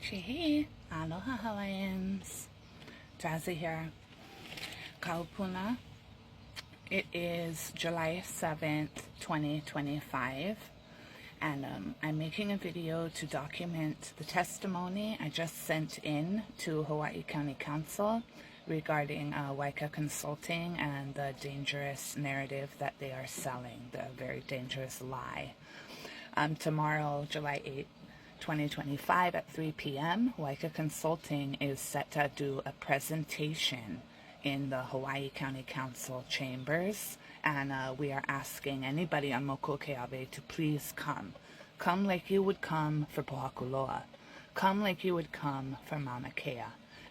Chihi, aloha Hawaiians. Jazzy here. Kaupuna. It is July 7th, 2025, and I'm making a video to document the testimony I just sent in to Hawaii County Council regarding Waika Consulting and the dangerous narrative that they are selling, the very dangerous lie. Tomorrow, July 8th, 2025 at 3 p.m., Waika Consulting is set to do a presentation in the Hawaii County Council chambers, and we are asking anybody on Moko Keawe to please come. Come like you would come for Pohakuloa. Come like you would come for Mauna Kea.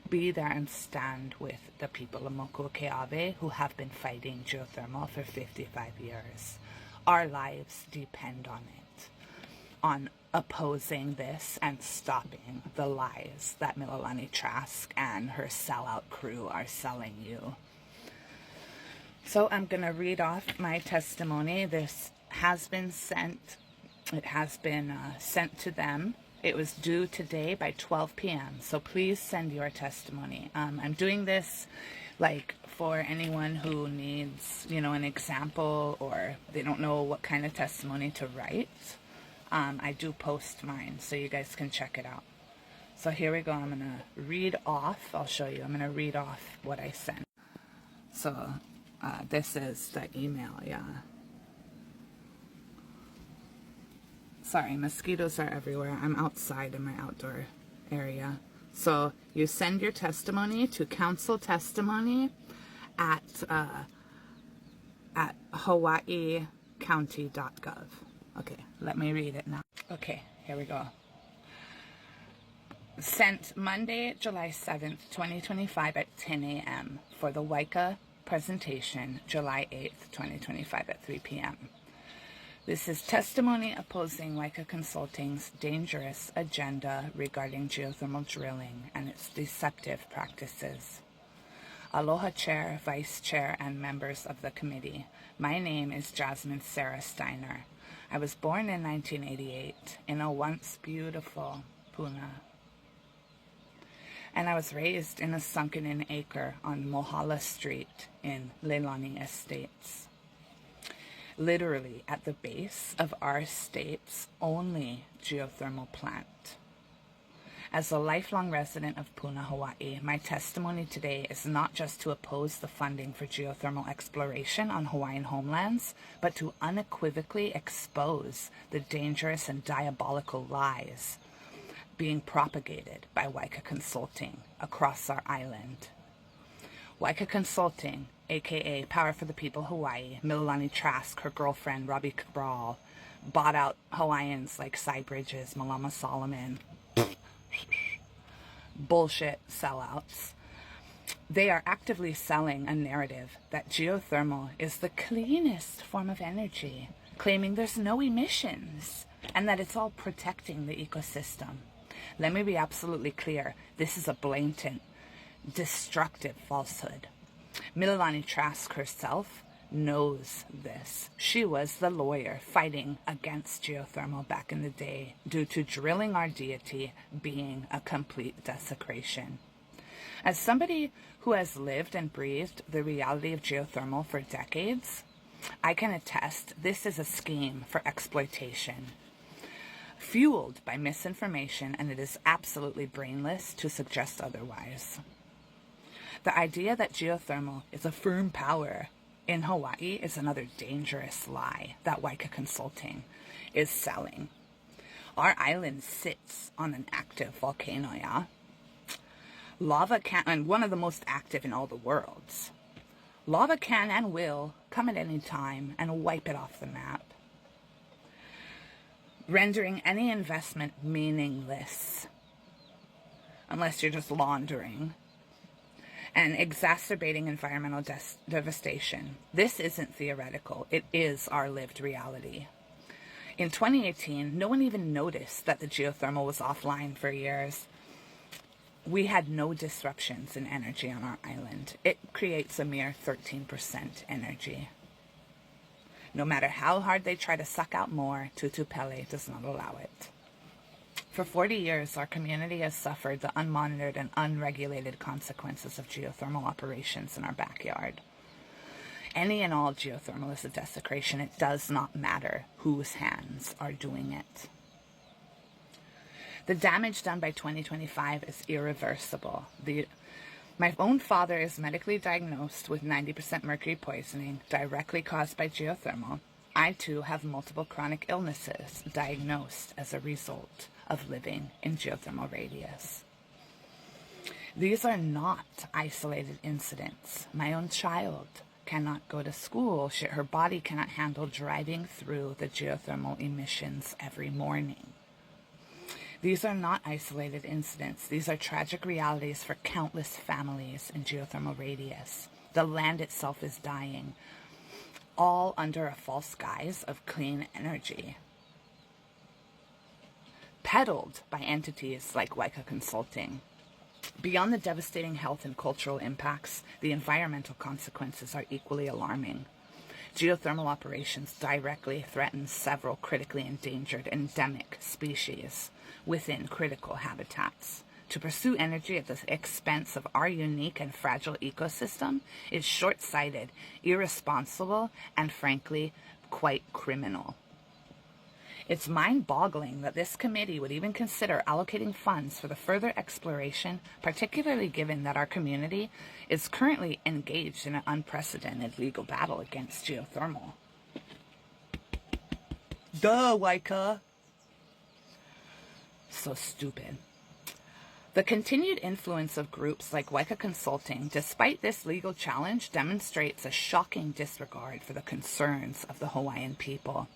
Be there and stand with the people of Moko Keawe who have been fighting geothermal for 55 years. Our lives depend on it, on opposing this and stopping the lies that Mililani Trask and her sellout crew are selling you. So I'm going to read off my testimony. This has been sent. It has been sent to them. It was due today by 12 p.m. So please send your testimony. I'm doing this like for anyone who needs, an example, or they don't know what kind of testimony to write. I do post mine, so you guys can check it out. So here we go. I'm going to read off. I'll show you. I'm going to read off what I sent. So this is the email, yeah. Sorry, mosquitoes are everywhere. I'm outside in my outdoor area. So you send your testimony to counciltestimony at hawaiicounty.gov. Okay, let me read it now. Okay, here we go. Sent Monday, July 7th, 2025 at 10 a.m. for the waika presentation, July 8th, 2025 at 3 p.m. This is testimony opposing Waika Consulting's dangerous agenda regarding geothermal drilling and its deceptive practices. Aloha Chair, Vice Chair, and members of the committee. My name is Jasmine Sarah Steiner. I was born in 1988 in a once beautiful Puna. And I was raised in a sunken-in acre on Mohala Street in Leilani Estates. Literally at the base of our state's only geothermal plant. As a lifelong resident of Puna, Hawaii, my testimony today is not just to oppose the funding for geothermal exploration on Hawaiian homelands, but to unequivocally expose the dangerous and diabolical lies being propagated by Waika Consulting across our island. Waika Consulting, aka Power for the People Hawaii, Mililani Trask, her girlfriend Robbie Cabral, bought out Hawaiians like Cy Bridges, Malama Solomon. Bullshit sellouts. They are actively selling a narrative that geothermal is the cleanest form of energy, claiming there's no emissions and that it's all protecting the ecosystem. Let me be absolutely clear. This is a blatant, destructive falsehood. Mililani Trask herself knows this. She was the lawyer fighting against geothermal back in the day due to drilling our deity being a complete desecration. As somebody who has lived and breathed the reality of geothermal for decades, I can attest this is a scheme for exploitation, fueled by misinformation, and it is absolutely brainless to suggest otherwise. The idea that geothermal is a firm power in Hawaii is another dangerous lie that Waika Consulting is selling. Our island sits on an active volcano, yeah? Lava can, and one of the most active in all the worlds. Lava can and will come at any time and wipe it off the map, rendering any investment meaningless, unless you're just laundering, and exacerbating environmental devastation. This isn't theoretical. It is our lived reality. In 2018, no one even noticed that the geothermal was offline for years. We had no disruptions in energy on our island. It creates a mere 13% energy. No matter how hard they try to suck out more, Tutupele does not allow it. For 40 years, our community has suffered the unmonitored and unregulated consequences of geothermal operations in our backyard. Any and all geothermal is a desecration. It does not matter whose hands are doing it. The damage done by 2025 is irreversible. My own father is medically diagnosed with 90% mercury poisoning directly caused by geothermal. I too have multiple chronic illnesses diagnosed as a result of living in geothermal radius. These are not isolated incidents. My own child cannot go to school. Her body cannot handle driving through the geothermal emissions every morning. These are not isolated incidents. These are tragic realities for countless families in geothermal radius. The land itself is dying, all under a false guise of clean energy, peddled by entities like Waika Consulting. Beyond the devastating health and cultural impacts, the environmental consequences are equally alarming. Geothermal operations directly threaten several critically endangered endemic species within critical habitats. To pursue energy at the expense of our unique and fragile ecosystem is short-sighted, irresponsible, and frankly, quite criminal. It's mind-boggling that this committee would even consider allocating funds for the further exploration, particularly given that our community is currently engaged in an unprecedented legal battle against geothermal. Duh, Waika! So stupid. The continued influence of groups like Waika Consulting, despite this legal challenge, demonstrates a shocking disregard for the concerns of the Hawaiian people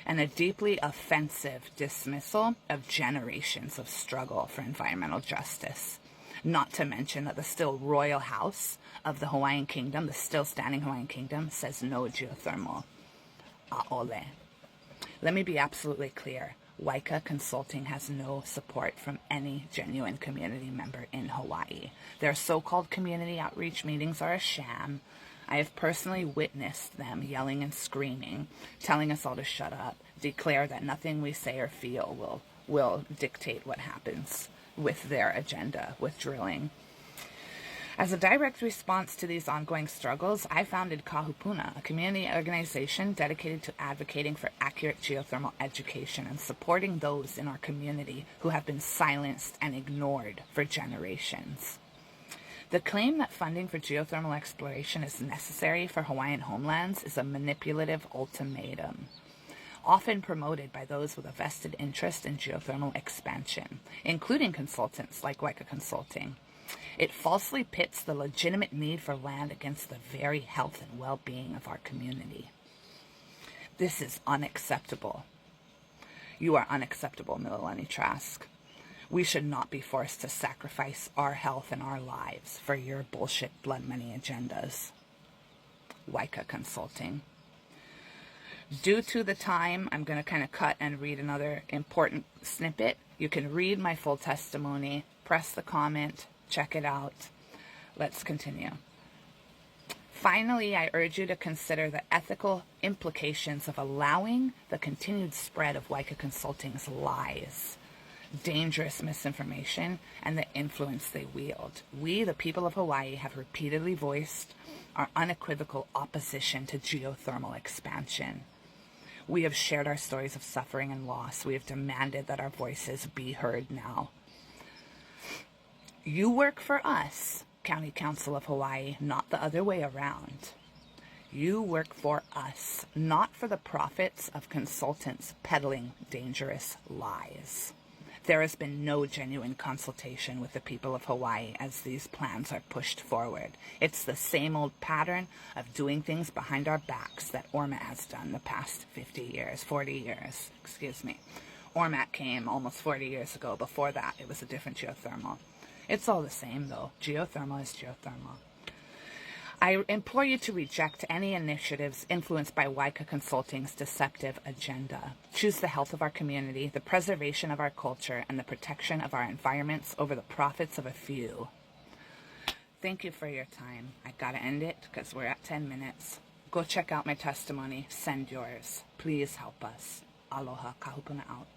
and a deeply offensive dismissal of generations of struggle for environmental justice. Not to mention that the still royal house of the Hawaiian kingdom, the still standing Hawaiian kingdom, says no geothermal. A'ole. Let me be absolutely clear. Waika Consulting has no support from any genuine community member in Hawaii. Their so-called community outreach meetings are a sham. I have personally witnessed them yelling and screaming, telling us all to shut up, declare that nothing we say or feel will dictate what happens with their agenda, with drilling. As a direct response to these ongoing struggles, I founded Kahupuna, a community organization dedicated to advocating for accurate geothermal education and supporting those in our community who have been silenced and ignored for generations. The claim that funding for geothermal exploration is necessary for Hawaiian homelands is a manipulative ultimatum, often promoted by those with a vested interest in geothermal expansion, including consultants like Waika Consulting. It falsely pits the legitimate need for land against the very health and well-being of our community. This is unacceptable. You are unacceptable, Mililani Trask. We should not be forced to sacrifice our health and our lives for your bullshit blood money agendas. Waika Consulting. Due to the time, I'm going to kind of cut and read another important snippet. You can read my full testimony, press the comment, check it out. Let's continue. Finally, I urge you to consider the ethical implications of allowing the continued spread of Waika Consulting's lies, dangerous misinformation, and the influence they wield. We, the people of Hawaii, have repeatedly voiced our unequivocal opposition to geothermal expansion. We have shared our stories of suffering and loss. We have demanded that our voices be heard now. You work for us, County Council of Hawaii, not the other way around. You work for us, not for the profits of consultants peddling dangerous lies. There has been no genuine consultation with the people of Hawaii as these plans are pushed forward. It's the same old pattern of doing things behind our backs that Ormat has done the past 40 years. Ormat came almost 40 years ago. Before that, it was a different geothermal. It's all the same, though. Geothermal is geothermal. I implore you to reject any initiatives influenced by Waika Consulting's deceptive agenda. Choose the health of our community, the preservation of our culture, and the protection of our environments over the profits of a few. Thank you for your time. I gotta end it because we're at 10 minutes. Go check out my testimony. Send yours. Please help us. Aloha. Kahupuna out.